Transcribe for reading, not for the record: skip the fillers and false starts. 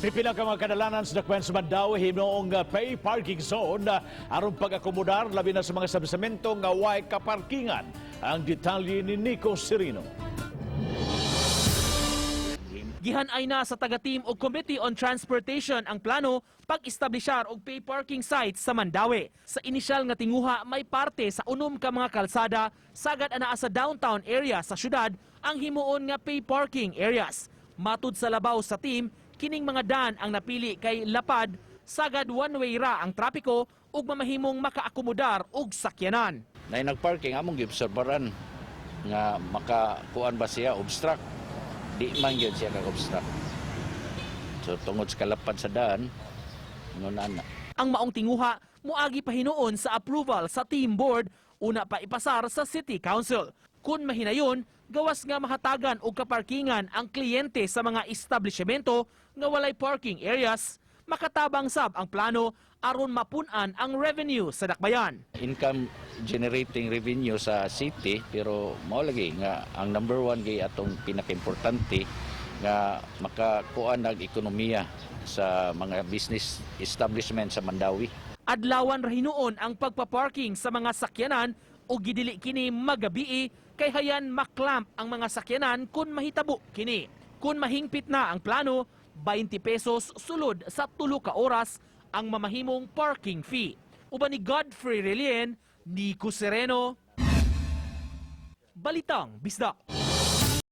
Pipila ka mga kadalanan sa Dakbayan sa Mandaue himoong pay parking zone aron pag-akomodar labi na sa mga establisamento nga way kaparkingan. Ang detalye ni Nico Serino. Gihan-ay na sa taga-team o Committee on Transportation ang plano pag-establishar og pay parking sites sa Mandaue. Sa inisyal nga tinguha, may parte sa unom ka mga kalsada sagad anaa sa downtown area sa syudad ang himuon nga pay parking areas. Matud sa labaw sa team, kining mga daan ang napili kay lapad, sagad one-way ra ang trapiko ug mamahimong makaakomodar og sakyanan. Na nagparking among giobserbaran nga makakuan ba siya obstruct. Di man yun siya kag-obstruct. So tungod sa kalapad sa daan, nunana. Ang maong tinguha muagi pa hinuon sa approval sa team board, una pa ipasar sa City Council. Kung mahinayon, gawas nga mahatagan og kaparkingan ang kliyente sa mga establishmento nga walay parking areas, makatabang sab ang plano aron mapun-an ang revenue sa Dakbayan. Income generating revenue sa city, pero mao lagi nga ang number one gay atong pinakaimportante nga makakuan ang ekonomiya sa mga business establishment sa Mandaue. Adlawan ra hinuon ang pagpaparking sa mga sakyanan o gidili kini magabii kay hayan maklamp ang mga sakyanan kun mahitabo kini. Kun mahingpit na ang plano, 20 pesos sulod sa 3 ka oras ang mamahimong parking fee. Uban ni Godfrey Relien, Nico Sereno, Balitang Bisdak.